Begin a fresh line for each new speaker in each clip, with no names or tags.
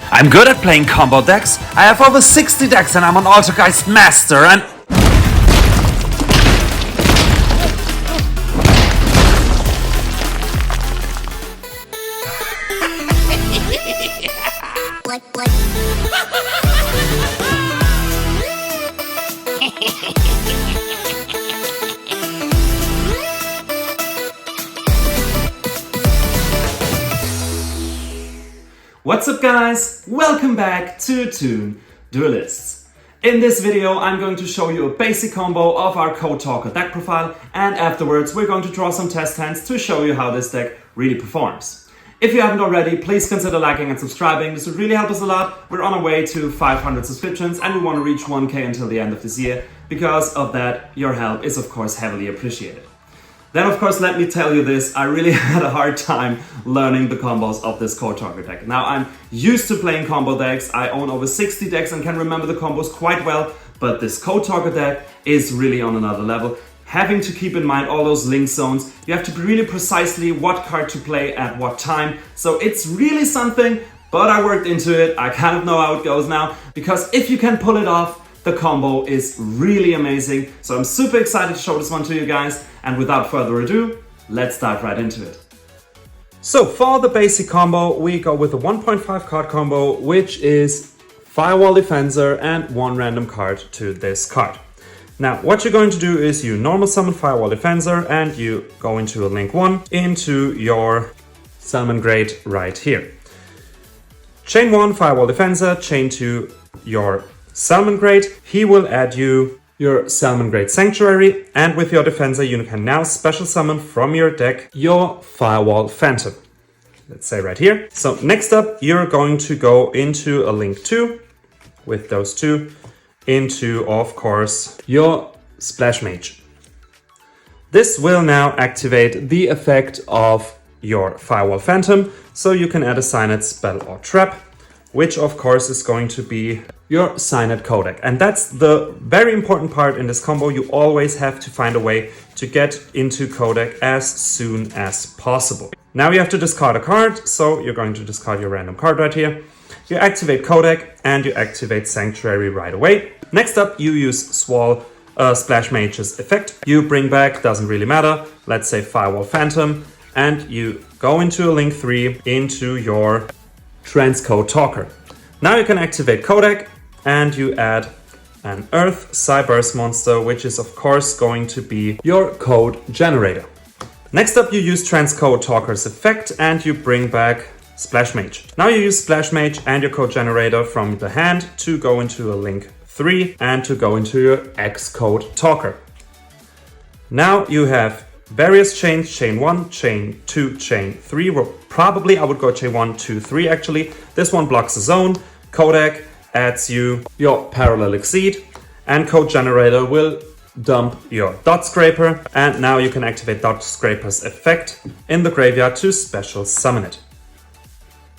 I'm good at playing combo decks. I have over 60 decks and I'm an Altergeist master and... What's up guys? Welcome back to Toon, Duelists. In this video I'm going to show you a basic combo of our Code Talker deck profile, and afterwards we're going to draw some test hands to show you how this deck really performs. If you haven't already, please consider liking and subscribing. This would really help us a lot. We're on our way to 500 subscriptions and we want to reach 1k until the end of this year. Because of that, your help is of course heavily appreciated. Then of course, let me tell you this, I really had a hard time learning the combos of this Code Talker deck. Now I'm used to playing combo decks, I own over 60 decks and can remember the combos quite well, but this Code Talker deck is really on another level. Having to keep in mind all those link zones, you have to be really precisely what card to play at what time, so it's really something, but I worked into it, I kind of know how it goes now, because if you can pull it off, the combo is really amazing. So I'm super excited to show this one to you guys. And without further ado, let's dive right into it. So for the basic combo, we go with a 1.5 card combo, which is Firewall Defensor and one random card to this card. Now, what you're going to do is you normal summon Firewall Defensor and you go into a link 1 into your Summon Grade right here. Chain 1 Firewall Defensor, chain 2 your Salmon Grade. He will add you your Salmon Grade Sanctuary, and with your Defensor you can now special summon from your deck your Firewall Phantom. Let's say right here. So next up you're going to go into a link 2 with those two into, of course, your Splash Mage. This will now activate the effect of your Firewall Phantom, so you can add a Signet spell or trap, which of course is going to be your Signet codec. And that's the very important part in this combo. You always have to find a way to get into codec as soon as possible. Now you have to discard a card, so you're going to discard your random card right here. You activate codec and you activate Sanctuary right away. Next up you use Splash Mage's effect. You bring back, doesn't really matter, let's say Firewall Phantom, and you go into a link 3 into your Code Talker. Now you can activate codec and you add an Earth Cyburst monster, which is of course going to be your code generator. Next up you use Code Talker's effect and you bring back Splash Mage. Now you use Splash Mage and your code generator from the hand to go into a link 3 and to go into your Code Talker. Now you have various chains, chain 1, chain 2, chain 3. Well, probably I would go chain 1, 2, 3 actually. This one blocks the zone. Codec adds you your Parallel Exceed, and Code Generator will dump your Dot Scraper, and now you can activate Dot Scraper's effect in the graveyard to special summon it.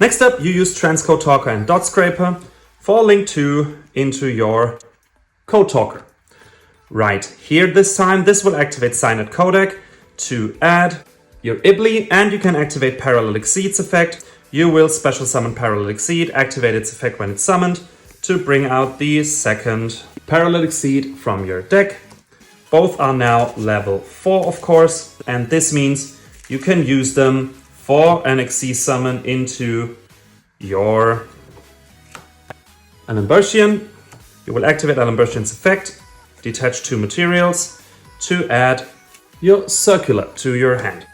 Next up you use Code Talker and Dot Scraper for link 2 into your Code Talker. Right here this time this will activate Signet Codec to add your Ibly, and you can activate Parallel Exceed's effect. You will special summon Parallel Exceed, activate its effect when it's summoned to bring out the second Parallel Exceed from your deck. Both are now level 4 of course, and this means you can use them for an Exceed summon into your Alambertian. You will activate Alambertian's effect, detach 2 materials to add your Circular to your hand.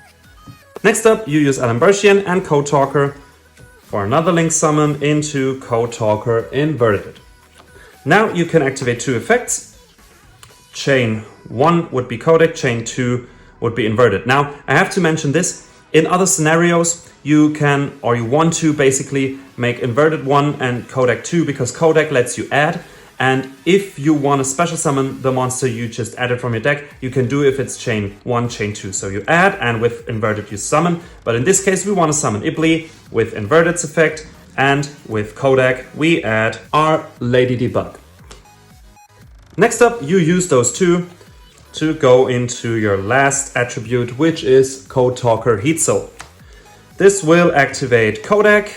Next up you use Alambertian and Code Talker for another link summon into Code Talker Inverted. Now you can activate 2 effects. Chain 1 would be codec, chain 2 would be inverted. Now I have to mention this, in other scenarios you can, or you want to basically make inverted 1 and codec 2 because codec lets you add. And if you want to special summon the monster you just added from your deck, you can do if it's chain 1, chain 2. So you add and with inverted you summon. But in this case we want to summon Ibly with inverted's effect, and with codec we add our Lady Debug. Next up you use those two to go into your last attribute, which is Code Talker Heat Soul. This will activate codec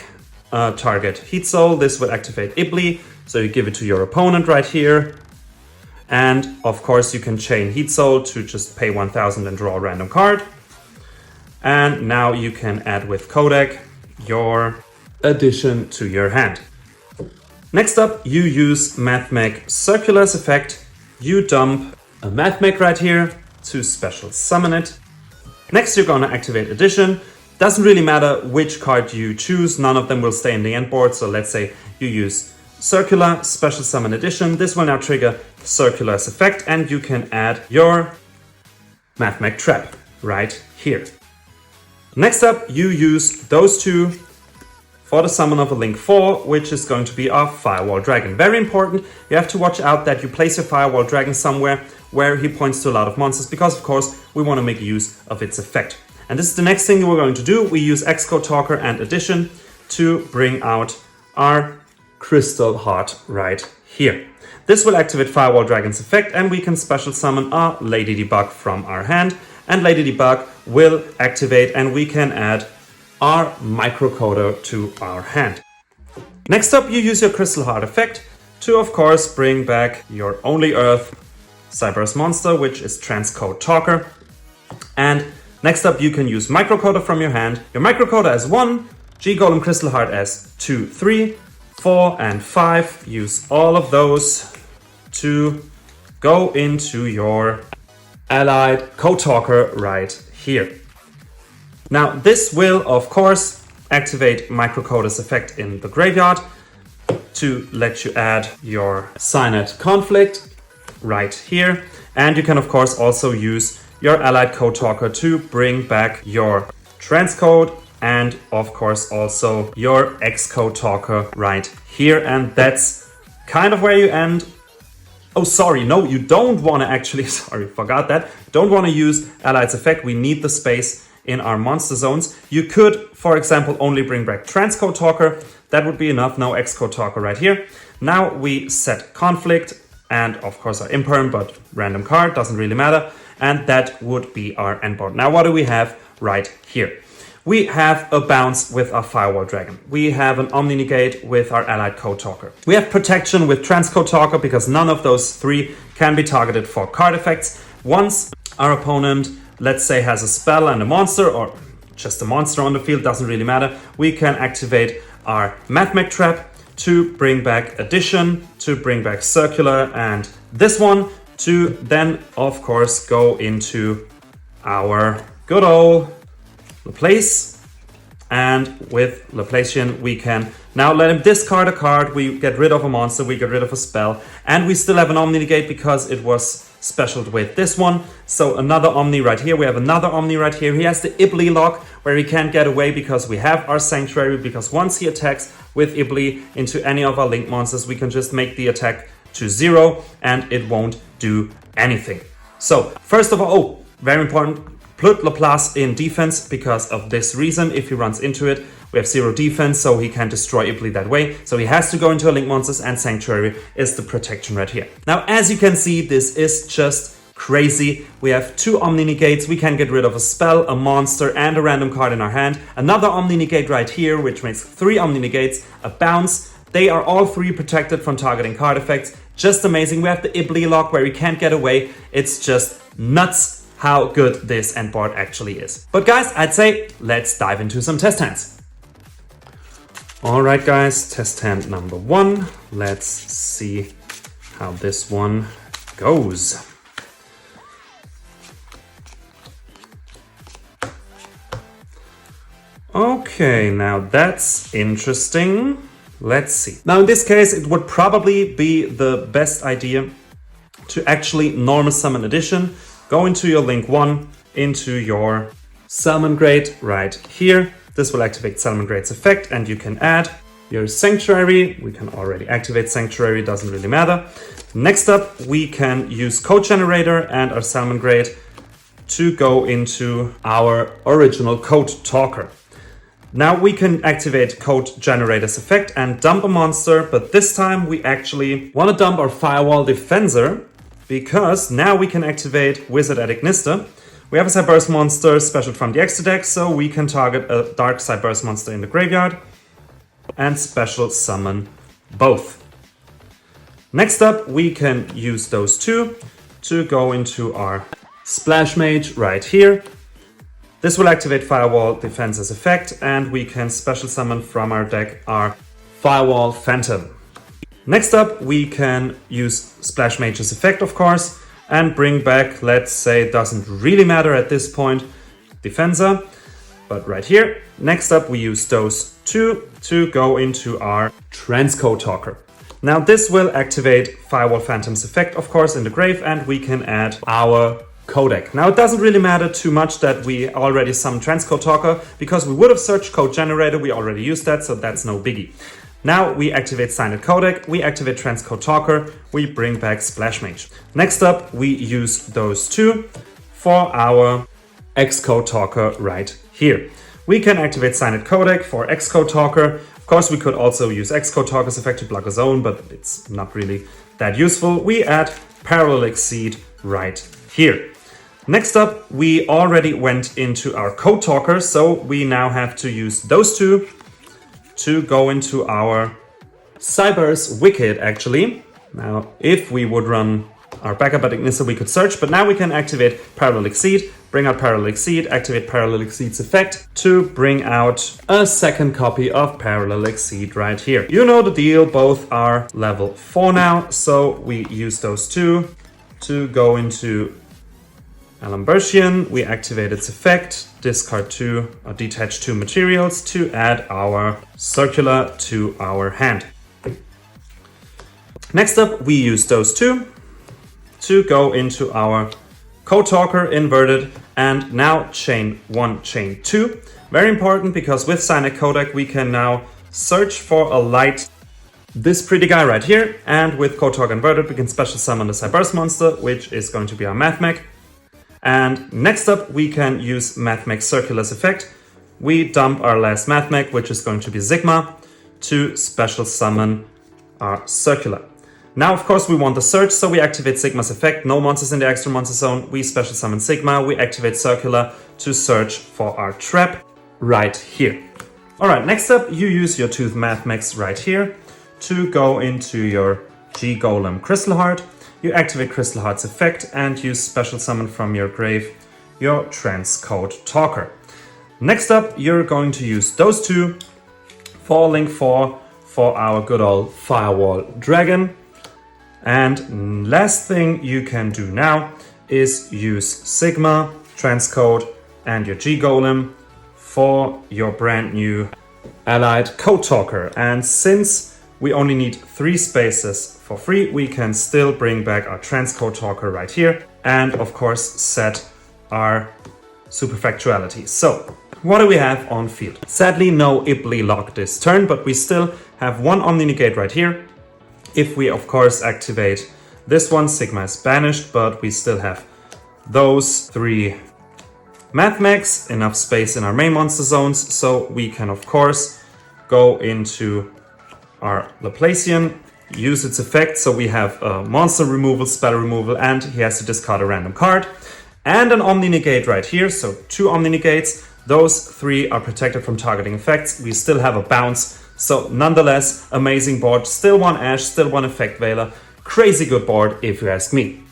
target Heat Soul. This will activate Ibli, so you give it to your opponent right here. And of course you can chain Heat Soul to just pay 1000 and draw a random card. And now you can add with Codec your addition to your hand. Next up, you use Mathmech Circular's effect. You dump a Mathmech right here to special summon it. Next, you're gonna activate addition. Doesn't really matter which card you choose, none of them will stay in the end board. So let's say you use Circular, special summon addition. This will now trigger Circular's effect and you can add your Mathmech Trap right here. Next up, you use those two for the summon of a Link 4, which is going to be our Firewall Dragon. Very important, you have to watch out that you place your Firewall Dragon somewhere where he points to a lot of monsters, because of course we want to make use of its effect. And this is the next thing we're going to do. We use Xcode Talker and Addition to bring out our Crystal Heart right here. This will activate Firewall Dragon's effect and we can special summon our Lady Debug from our hand. And Lady Debug will activate and we can add our microcoder to our hand. Next up, you use your Crystal Heart effect to, of course, bring back your only Earth Cyberse monster, which is Transcode Talker. And next up, you can use microcoder from your hand. Your microcoder as 1, G-Golem Crystal Heart as 2, 3, 4, and 5. Use all of those to go into your allied Code Talker right here. Now this will of course activate Microcoder's effect in the graveyard to let you add your Signet Conflict right here. And you can of course also use your allied Code Talker to bring back your Transcode and of course also your Xcode Talker right here. And that's kind of where you end. Oh, sorry, no, you don't want to actually, sorry, forgot that. Don't want to use Allied's effect. We need the space in our monster zones. You could, for example, only bring back Transcode Talker. That would be enough. No Xcode Talker right here. Now we set Conflict and of course our Imperm, but random card, doesn't really matter. And that would be our endboard. Now what do we have right here? We have a bounce with our Firewall Dragon. We have an Omni Negate with our allied Code Talker. We have protection with Transcode Talker because none of those three can be targeted for card effects. Once our opponent, let's say, has a spell and a monster, or just a monster on the field, doesn't really matter, we can activate our Mathmech Trap to bring back Addition, to bring back Circular, and this one to then, of course, go into our good old Laplace, and with Laplacian we can now let him discard a card, we get rid of a monster, we get rid of a spell, and we still have an Omni Negate because it was specialed with this one. So another Omni right here, we have another Omni right here. He has the Ibli lock where he can't get away because we have our Sanctuary, because once he attacks with Ibli into any of our Link monsters, we can just make the attack to 0 and it won't do anything. So first of all, oh, very important, put Laplace in defense because of this reason. If he runs into it, we have 0 defense, so he can't destroy Ibli that way. So he has to go into a Link monsters, and Sanctuary is the protection right here. Now, as you can see, this is just crazy. We have 2 Omni Negates. We can get rid of a spell, a monster, and a random card in our hand. Another Omni Negate right here, which makes 3 Omni Negates, a bounce. They are all 3 protected from targeting card effects. Just amazing. We have the Ibli lock where he can't get away. It's just nuts how good this end board actually is. But guys, I'd say let's dive into some test hands. All right, guys, test hand number 1. Let's see how this one goes. Okay, now that's interesting. Let's see. Now in this case, it would probably be the best idea to actually normal summon Addition. Go into your Link 1, into your Salamangreat right here. This will activate Salamangreat's effect, and you can add your Sanctuary. We can already activate Sanctuary, doesn't really matter. Next up, we can use Code Generator and our Salamangreat to go into our original Code Talker. Now we can activate Code Generator's effect and dump a monster, but this time we actually want to dump our Firewall Defensor, because now we can activate Wizard at Ignister. We have a Cyberse monster special from the extra deck, so we can target a Dark Cyberse monster in the graveyard. and special summon both. Next up, we can use those two to go into our Splash Mage right here. This will activate Firewall Defense as effect, and we can special summon from our deck our Firewall Phantom. Next up, we can use Splash Mage's effect, of course, and bring back, let's say, it doesn't really matter at this point, Defensa, but right here. Next up, we use those two to go into our Transcode Talker. Now this will activate Firewall Phantom's effect, of course, in the grave, and we can add our codec. Now it doesn't really matter too much that we already summoned Transcode Talker, because we would have searched Code Generator, we already used that, so that's no biggie. Now we activate Signed Codec, we activate Transcode Talker, we bring back Splash Mage. Next up, we use those two for our Xcode Talker right here. We can activate Signed Codec for Xcode Talker. Of course, we could also use Xcode Talker's effect to block a zone, but it's not really that useful. We add Parallel Exceed right here. Next up, we already went into our Code Talker, so we now have to use those two to go into our Cyber's Wicked, actually. Now, if we would run our backup at Ignissa, we could search, but now we can activate Parallel Exceed, bring out Parallel Exceed, activate Parallel Exceed's effect to bring out a second copy of Parallel Exceed right here. You know the deal, both are level 4 now, so we use those two to go into Alambertian. We activate its effect, discard 2 or detach 2 materials to add our Circular to our hand. Next up, we use those two to go into our Code Talker inverted, and now chain 1, chain 2. Very important, because with Signed Codec we can now search for a light, this pretty guy right here, and with Code Talker inverted we can special summon the Cyberse monster, which is going to be our Mathmech. And next up we can use Mathmech Circular's effect. We dump our last Mathmech, which is going to be Sigma, to special summon our Circular. Now, of course, we want the search, so we activate Sigma's effect. No monsters in the extra monster zone. We special summon Sigma. We activate Circular to search for our trap right here. All right, next up, you use your Tooth Mathmechs right here to go into your G-Golem Crystal Heart. You activate Crystal Heart's effect and use special summon from your grave your Transcode Talker. Next up, you're going to use those two for Link 4 for our good old Firewall Dragon. And last thing you can do now is use Sigma, Transcode, and your G-Golem for your brand new allied Code Talker. And since we only need 3 spaces for free, we can still bring back our Transcode Talker right here, and of course set our Superfactuality. So, what do we have on field? Sadly, no Ibli lock this turn, but we still have 1 Omni Negate right here. If we, of course, activate this one, Sigma is banished, but we still have those 3 Mathmechs, enough space in our main monster zones, so we can, of course, go into our Laplacian, use its effect, so we have monster removal, spell removal, and he has to discard a random card. And an Omni Negate right here, so 2 Omni Negates. Those 3 are protected from targeting effects. We still have a bounce. So nonetheless, amazing board. Still 1 Ash, still 1 Effect Veiler. Crazy good board, if you ask me.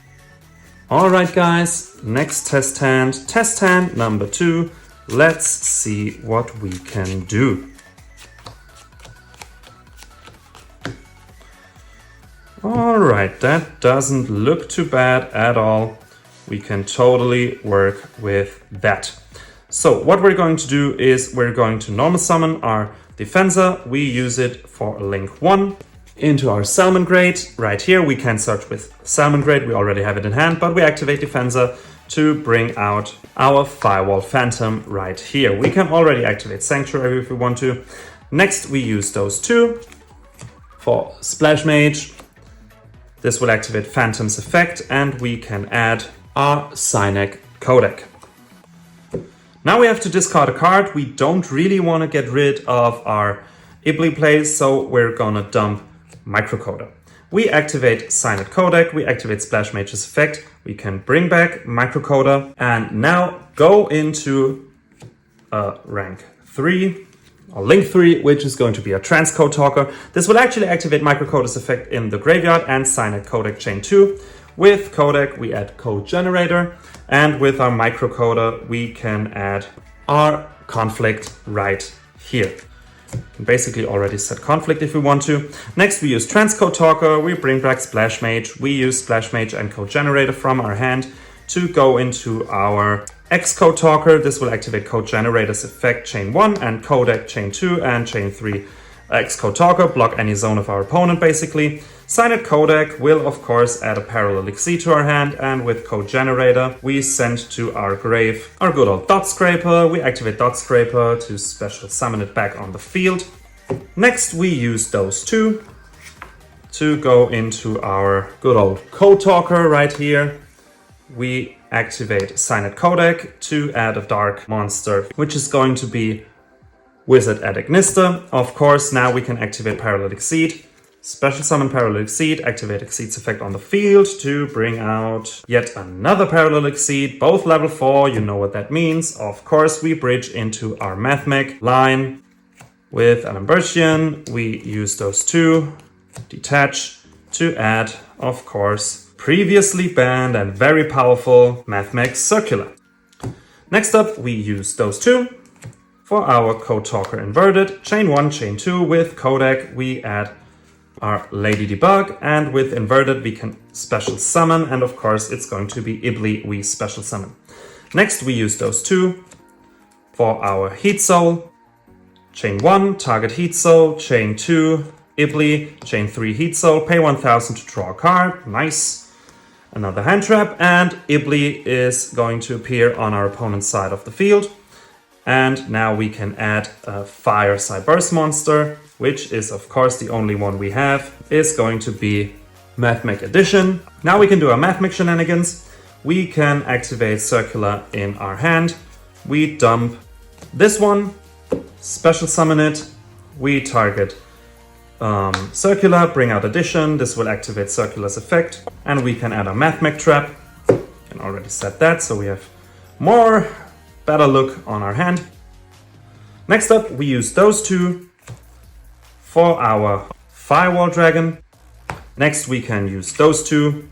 Alright guys, next test hand number 2. Let's see what we can do. Alright, that doesn't look too bad at all. We can totally work with that. So what we're going to do is we're going to normal summon our Defensa. We use it for Link 1 into our Salmon Grade. Right here we can search with Salmon Grade, we already have it in hand, but we activate Defensa to bring out our Firewall Phantom right here. We can already activate Sanctuary if we want to. Next we use those 2 for Splash Mage. This will activate Phantom's effect, and we can add our Signed Codec. Now we have to discard a card. We don't really want to get rid of our Ibli plays, so we're gonna dump Microcoder. We activate Signed Codec, we activate Splash Mage's effect, we can bring back Microcoder, and now go into rank 3 or link 3, which is going to be a transcode talker. This will actually activate microcoder's effect in the graveyard and sign at codec chain 2. With codec, we add code generator, and with our microcoder, we can add our conflict right here. We can basically already set conflict if we want to. Next, we use transcode talker. We bring back splash mage. We use splash mage and code generator from our hand to go into our Xcode talker. This will activate code generator's effect chain 1 and codec chain 2 and chain 3 Xcode talker, block any zone of our opponent basically. Sign at codec will of course add a parallel XC to our hand, and with code generator we send to our grave our good old dot scraper. We activate dot scraper to special summon it back on the field. Next we use those two to go into our good old code talker right here. We activate sign at codec to add a dark monster, which is going to be Wizard at Ignister. Of course, now we can activate Parallel Exceed. Special summon Parallel Exceed, activate Exceed's effect on the field to bring out yet another Parallel Exceed, both level 4, you know what that means. Of course, we bridge into our Mathmech line with an Ambertian. We use those two, detach, to add, of course, previously banned and very powerful Mathmech Circular. Next up, we use those two for our code talker inverted. Chain 1, chain 2 with codec, we add our Lady Debug, and with inverted we can special summon, and of course it's going to be Ibli we special summon. Next we use those two for our Heat Soul. Chain 1, target Heat Soul, chain 2, Ibli, chain 3 Heat Soul, pay 1000 to draw a card, nice. Another hand trap, and Ibli is going to appear on our opponent's side of the field. And now we can add a Fire Cyburst monster, which is of course the only one we have, is going to be Mathmech Edition. Now we can do our Mathmech shenanigans. We can activate Circular in our hand. We dump this one, special summon it. We target Circular, bring out Addition. This will activate Circular's effect. And we can add a Mathmech trap. Can already set that, so we have more better look on our hand. Next up, we use those two for our Firewall Dragon. Next, we can use those two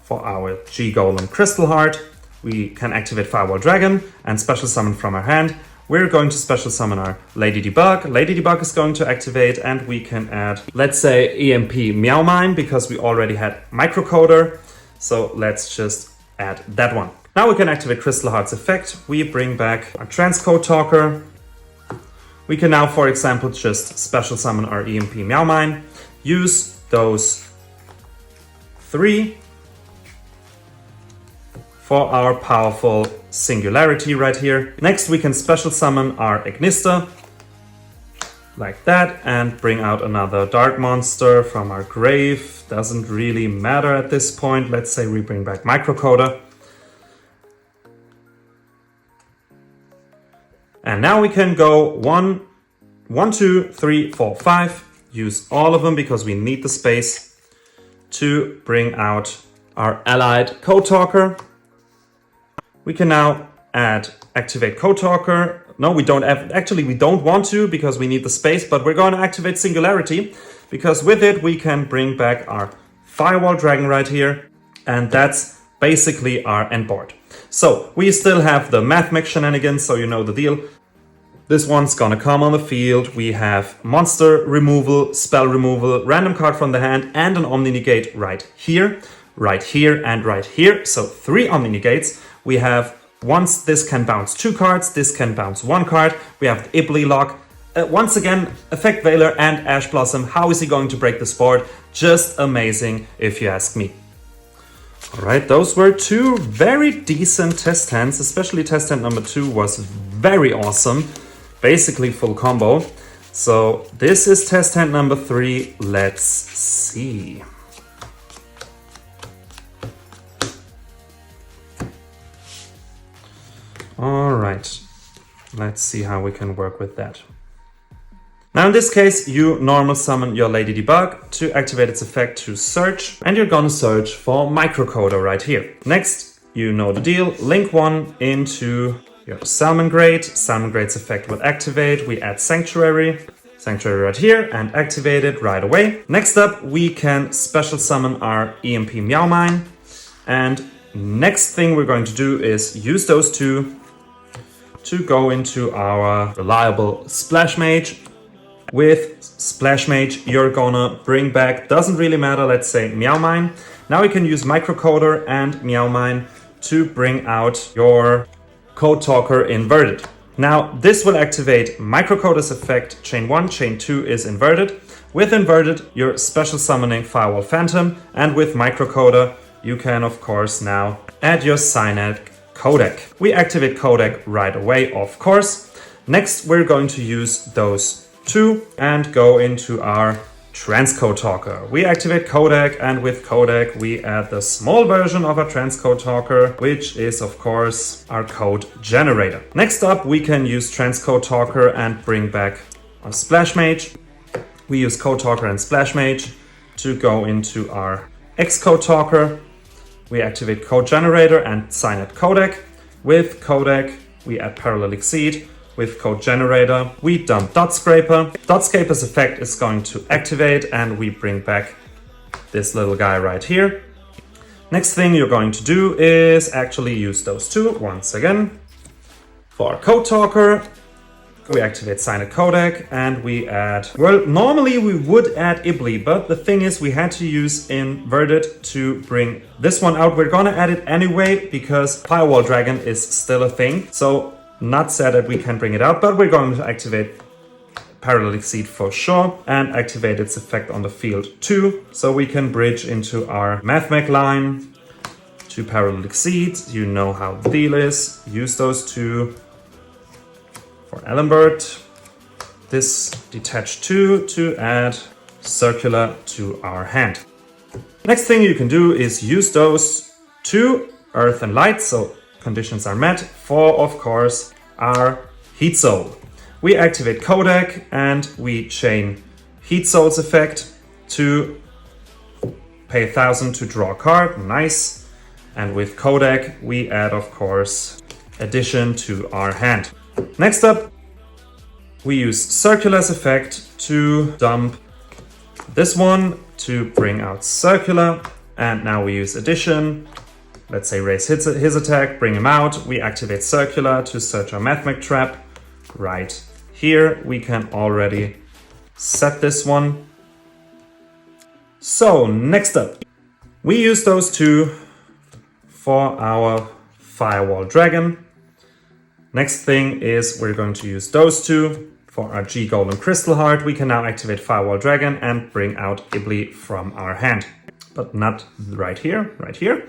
for our G-Golem Crystal Heart. We can activate Firewall Dragon and special summon from our hand. We're going to special summon our Lady Debug. Lady Debug is going to activate, and we can add, let's say, EMP Meow Mine, because we already had Microcoder. So let's just add that one. Now we can activate Crystal Heart's effect. We bring back our Transcode Talker. We can now, for example, just special summon our EMP Meow Mine. Use those three for our powerful Singularity right here. Next, we can special summon our Ignister, like that, and bring out another Dark Monster from our grave. Doesn't really matter at this point. Let's say we bring back Microcoder. And now we can go 1, 2, 3, 4, 5. Use all of them because we need the space to bring out our allied Code Talker. We can now activate Code Talker. No, we don't have, actually we don't want to because we need the space, but we're going to activate Singularity because with it we can bring back our Firewall Dragon right here, and that's basically our end board. So we still have the Mathmech shenanigans, so you know the deal. This one's gonna come on the field. We have monster removal, spell removal, random card from the hand, and an Omni Negate right here, and right here. So 3 Omni Negates. We have, once this can bounce 2 cards, this can bounce 1 card. We have the Ibli lock. Once again, Effect Veiler and Ash Blossom. How is he going to break this board? Just amazing, if you ask me. Alright, those were 2 very decent test hands, especially test hand number 2 was very awesome. Basically full combo. So this is test hand number 3. Let's see. Alright, let's see how we can work with that. Now in this case, you normal summon your Lady Debug to activate its effect to search, and you're gonna search for Microcoder right here. Next, you know the deal, link 1 into your Salmon Grade's effect will activate. We add Sanctuary right here and activate it right away. Next up, we can special summon our EMP Meowmine. And next thing we're going to do is use those two to go into our reliable Splash Mage. With Splash Mage, you're gonna bring back, doesn't really matter, let's say Meowmine. Now we can use Microcoder and Meowmine to bring out your Code Talker inverted. Now this will activate Microcoder's effect. Chain 1, Chain 2 is inverted. With inverted, you're special summoning Firewall Phantom, and with Microcoder, you can of course now add your Cyanide Codec. We activate Codec right away, of course. Next, we're going to use those two and go into our Transcode Talker. We activate Codec, and with Codec we add the small version of our Transcode Talker, which is of course our code generator. Next up, we can use Transcode Talker and bring back our Splash Mage. We use Code Talker and Splash Mage to go into our Xcode Talker. We activate Code Generator and Cyanide Codec. With Codec, we add Parallel Exceed. With Code Generator, we dump Dot Scraper. Dot Scraper's effect is going to activate, and we bring back this little guy right here. Next thing you're going to do is actually use those two once again. For our Code Talker, we activate Cyanide Codec and we add, well, normally we would add Ibli, but the thing is we had to use inverted to bring this one out. We're gonna add it anyway because Firewall Dragon is still a thing. So not said that we can bring it out, but we're going to activate Parallel Exceed for sure and activate its effect on the field too. So we can bridge into our MathMech line to Parallel Exceed. You know how the deal is. Use those two for Ellenbert. This detach 2 to add Circular to our hand. Next thing you can do is use those two Earth and Light, so conditions are met, for of course our Heat Soul. We activate Codec and we chain Heat Soul's effect to pay 1,000 to draw a card. Nice. And with Codec we add of course addition to our hand. Next up, we use Circular's effect to dump this one to bring out Circular, and now we use addition. Let's say raise his attack, bring him out. We activate Circular to search our MathMech trap. Right here, we can already set this one. So next up, we use those two for our Firewall Dragon. Next thing is we're going to use those two for our G Golden Crystal Heart. We can now activate Firewall Dragon and bring out Ibli from our hand. But not right here, right here.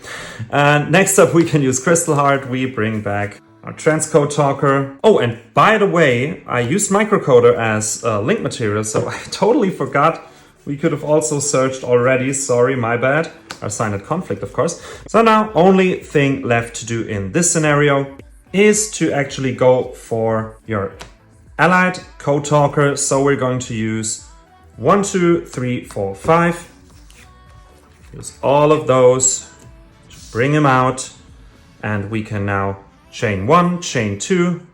And next up we can use Crystal Heart. We bring back our Transcode Talker. Oh, and by the way, I used Microcoder as link material, so I totally forgot. We could have also searched already, sorry, my bad. Our Cyanide Conflict, of course. So now only thing left to do in this scenario is to actually go for your allied Code Talker. So we're going to use 1, 2, 3, 4, 5. Use all of those to bring him out, and we can now chain 1, chain 2,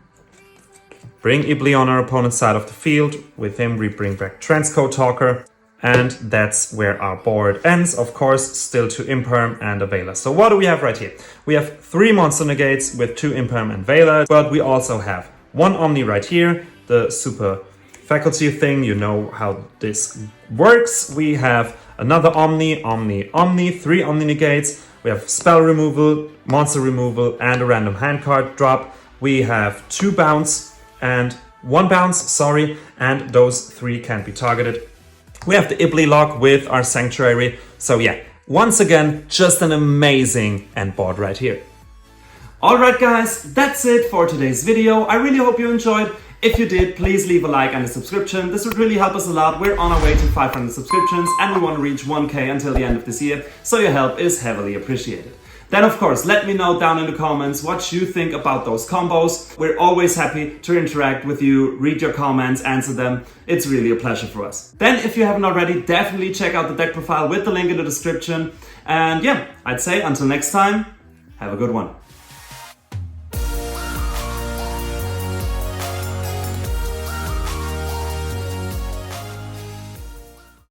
bring Ibli on our opponent's side of the field. With him we bring back Transcode Talker, and that's where our board ends. Of course, still 2 Imperm and a Veiler. So what do we have right here? We have 3 monster negates with 2 Imperm and Veiler, but we also have 1 Omni right here, the super faculty thing. You know how this works. We have another Omni, 3 Omni negates. We have spell removal, monster removal, and a random hand card drop. We have 2 bounce and 1 bounce, sorry, and those 3 can't be targeted. We have the Ibli lock with our Sanctuary. So yeah, once again, just an amazing end board right here. Alright guys, that's it for today's video. I really hope you enjoyed. If you did, please leave a like and a subscription. This would really help us a lot. We're on our way to 500 subscriptions and we want to reach 1K until the end of this year, so your help is heavily appreciated. Then of course, let me know down in the comments what you think about those combos. We're always happy to interact with you, read your comments, answer them. It's really a pleasure for us. Then if you haven't already, definitely check out the deck profile with the link in the description. And yeah, I'd say until next time, have a good one.